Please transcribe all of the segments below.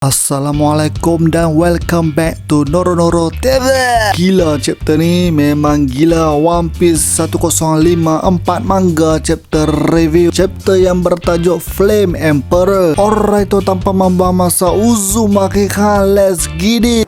Assalamualaikum dan welcome back to Noro TV. Gila chapter ni, memang gila. One Piece 1054 manga chapter review, chapter yang bertajuk Flame Emperor. Alright, tu tanpa membuang masa, Uzumaki Khan, let's get it.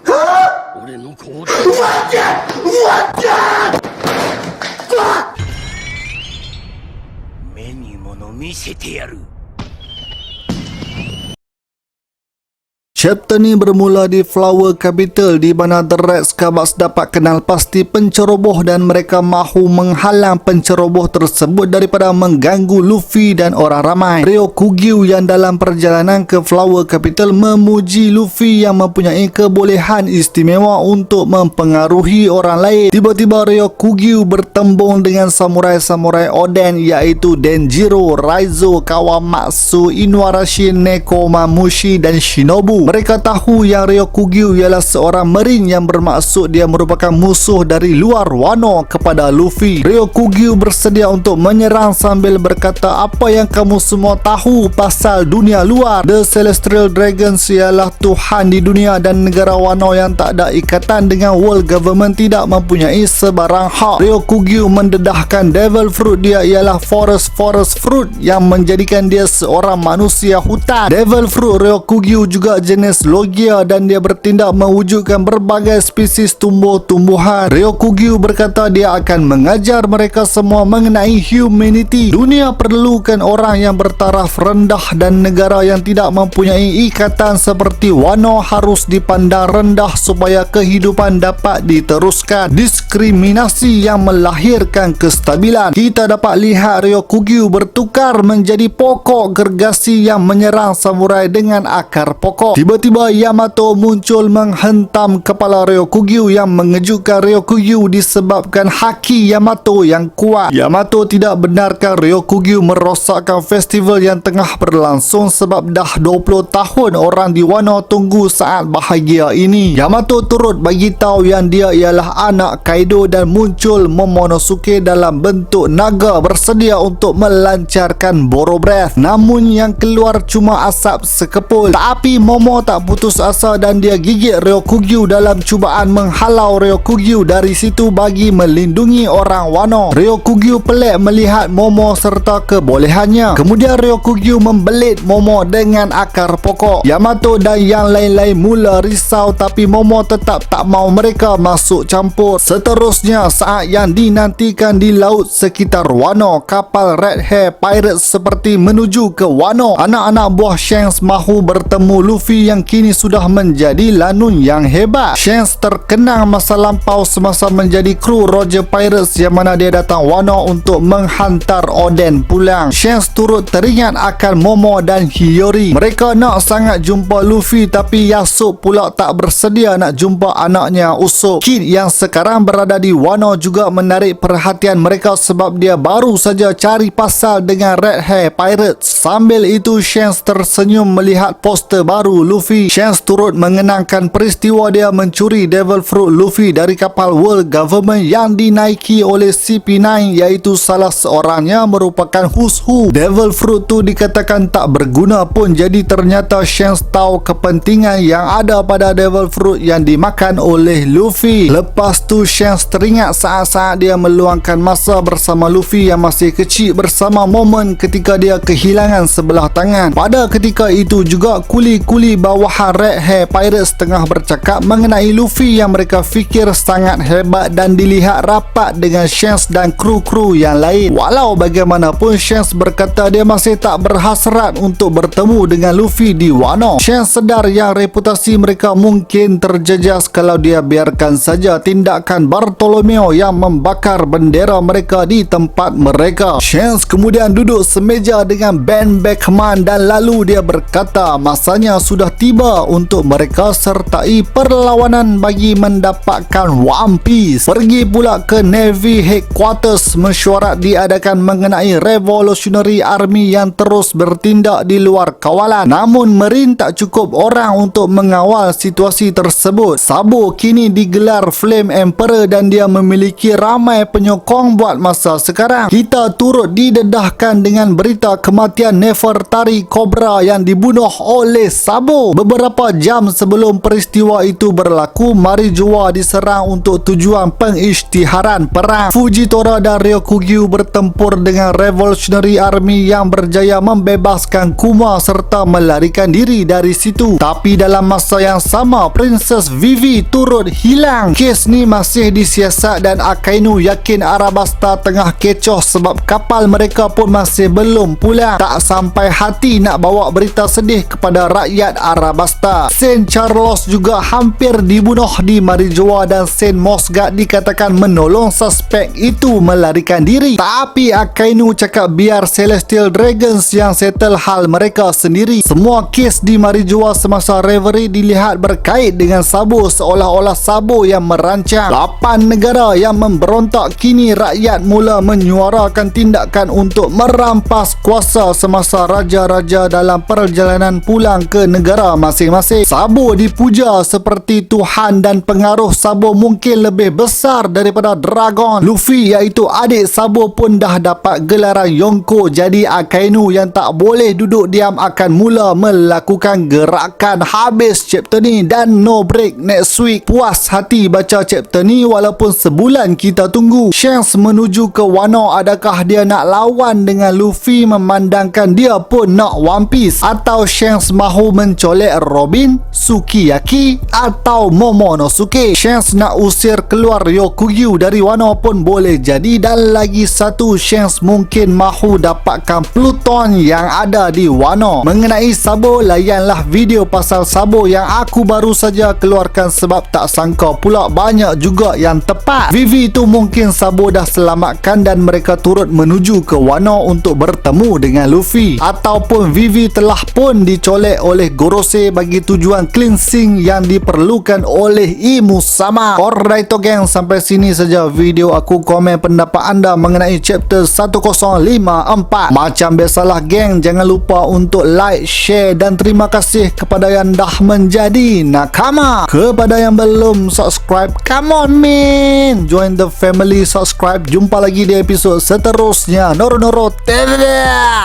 Chapter ni bermula di Flower Capital, di mana The Red Scarabs dapat kenal pasti penceroboh dan mereka mahu menghalang penceroboh tersebut daripada mengganggu Luffy dan orang ramai. Ryokugyu yang dalam perjalanan ke Flower Capital memuji Luffy yang mempunyai kebolehan istimewa untuk mempengaruhi orang lain. Tiba-tiba Ryokugyu bertembung dengan samurai-samurai Oden, iaitu Denjiro, Raizo, Kawamatsu, Inuarashi, Nekomamushi dan Shinobu. Mereka tahu yang Ryokugyu ialah seorang marine yang bermaksud dia merupakan musuh dari luar Wano kepada Luffy. Ryokugyu bersedia untuk menyerang sambil berkata, apa yang kamu semua tahu pasal dunia luar? The Celestial Dragons ialah Tuhan di dunia dan negara Wano yang tak ada ikatan dengan world government tidak mempunyai sebarang hak. Ryokugyu mendedahkan Devil Fruit dia ialah Forest Fruit yang menjadikan dia seorang manusia hutan. Devil Fruit Ryokugyu juga jenis Logia dan dia bertindak mewujudkan berbagai spesies tumbuh-tumbuhan. Ryokugyu berkata dia akan mengajar mereka semua mengenai humanity. Dunia perlukan orang yang bertaraf rendah dan negara yang tidak mempunyai ikatan seperti Wano harus dipandang rendah supaya kehidupan dapat diteruskan. Diskriminasi yang melahirkan kestabilan. Kita dapat lihat Ryokugyu bertukar menjadi pokok gergasi yang menyerang samurai dengan akar pokok. Tiba-tiba Yamato muncul menghentam kepala Ryokugyu yang mengejutkan Ryokugyu disebabkan haki Yamato yang kuat. Yamato tidak benarkan Ryokugyu merosakkan festival yang tengah berlangsung sebab dah 20 tahun orang di Wano tunggu saat bahagia ini. Yamato turut bagi tahu yang dia ialah anak Kaido dan muncul Momonosuke dalam bentuk naga bersedia untuk melancarkan Boro Breath. Namun yang keluar cuma asap sekepul. Tapi Momo tak putus asa dan dia gigit Ryokugyu dalam cubaan menghalau Ryokugyu dari situ bagi melindungi orang Wano. Ryokugyu pelik melihat Momo serta kebolehannya. Kemudian Ryokugyu membelit Momo dengan akar pokok. Yamato dan yang lain-lain mula risau tapi Momo tetap tak mau mereka masuk campur. Seterusnya, saat yang dinantikan di laut sekitar Wano, kapal Red Hair Pirates seperti menuju ke Wano. Anak-anak buah Shanks mahu bertemu Luffy yang kini sudah menjadi lanun yang hebat. Shanks terkenang masa lampau semasa menjadi kru Roger Pirates yang mana dia datang Wano untuk menghantar Oden pulang. Shanks turut teringat akan Momo dan Hiyori. Mereka nak sangat jumpa Luffy tapi Yasuo pula tak bersedia nak jumpa anaknya Usopp. Kid yang sekarang berada di Wano juga menarik perhatian mereka sebab dia baru saja cari pasal dengan Red Hair Pirates. Sambil itu Shanks tersenyum melihat poster baru Luffy. Shanks turut mengenangkan peristiwa dia mencuri Devil Fruit Luffy dari kapal World Government yang dinaiki oleh CP9, iaitu salah seorangnya merupakan Who's Who. Devil Fruit tu dikatakan tak berguna pun, jadi ternyata Shanks tahu kepentingan yang ada pada Devil Fruit yang dimakan oleh Luffy. Lepas tu Shanks teringat saat-saat dia meluangkan masa bersama Luffy yang masih kecil bersama momen ketika dia kehilangan sebelah tangan. Pada ketika itu juga kuli-kuli bawahan Red Hair Pirates tengah bercakap mengenai Luffy yang mereka fikir sangat hebat dan dilihat rapat dengan Shanks dan kru-kru yang lain. Walau bagaimanapun Shanks berkata dia masih tak berhasrat untuk bertemu dengan Luffy di Wano. Shanks sedar yang reputasi mereka mungkin terjejas kalau dia biarkan saja tindakan Bartolomeo yang membakar bendera mereka di tempat mereka. Shanks kemudian duduk semeja dengan Ben Beckman dan lalu dia berkata masanya sudah tiba untuk mereka sertai perlawanan bagi mendapatkan One Piece. Pergi pula ke Navy Headquarters mesyuarat diadakan mengenai Revolutionary Army yang terus bertindak di luar kawalan. Namun Marine tak cukup orang untuk mengawal situasi tersebut. Sabo kini digelar Flame Emperor dan dia memiliki ramai penyokong buat masa sekarang. Kita turut didedahkan dengan berita kematian Nefertari Cobra yang dibunuh oleh Sabo. Sabo. Beberapa jam sebelum peristiwa itu berlaku, Marijoa diserang untuk tujuan pengisytiharan perang. Fujitora dan Ryokugyu bertempur dengan Revolutionary Army yang berjaya membebaskan Kuma serta melarikan diri dari situ. Tapi dalam masa yang sama, Princess Vivi turut hilang. Kes ni masih disiasat dan Akainu yakin Arabasta tengah kecoh sebab kapal mereka pun masih belum pulang. Tak sampai hati nak bawa berita sedih kepada rakyat Arabasta. Saint Charles juga hampir dibunuh di Marijoa dan Saint Mosgard dikatakan menolong suspek itu melarikan diri. Tapi Akainu cakap biar Celestial Dragons yang settle hal mereka sendiri. Semua kes di Marijoa semasa Reverie dilihat berkait dengan Sabo, seolah-olah Sabo yang merancang. 8 negara yang memberontak, kini rakyat mula menyuarakan tindakan untuk merampas kuasa semasa raja-raja dalam perjalanan pulang ke negara masing-masing. Sabo dipuja seperti Tuhan dan pengaruh Sabo mungkin lebih besar daripada Dragon. Luffy iaitu adik Sabo pun dah dapat gelaran Yonko, jadi Akainu yang tak boleh duduk diam akan mula melakukan gerakan. Habis chapter ni dan no break next week. Puas hati baca chapter ni walaupun sebulan kita tunggu. Shanks menuju ke Wano, adakah dia nak lawan dengan Luffy memandangkan dia pun nak One Piece, atau Shanks mahu mencolek Robin, Sukiyaki atau Momonosuke? Shanks nak usir keluar Ryokugyu dari Wano pun boleh jadi, dan lagi satu, Shanks mungkin mahu dapatkan Pluton yang ada di Wano. Mengenai Sabo, layanlah video pasal Sabo yang aku baru saja keluarkan sebab tak sangka pula banyak juga yang tepat. Vivi tu mungkin Sabo dah selamatkan dan mereka turut menuju ke Wano untuk bertemu dengan Luffy, ataupun Vivi telah pun dicolek oleh Gorosei bagi tujuan cleansing yang diperlukan oleh Imu sama. Alright geng, sampai sini saja video aku. Komen pendapat anda mengenai chapter 1054. Macam biasalah geng, jangan lupa untuk like, share dan terima kasih kepada yang dah menjadi nakama. Kepada yang belum subscribe, come on man, join the family, subscribe. Jumpa lagi di episod seterusnya. Noro-noro,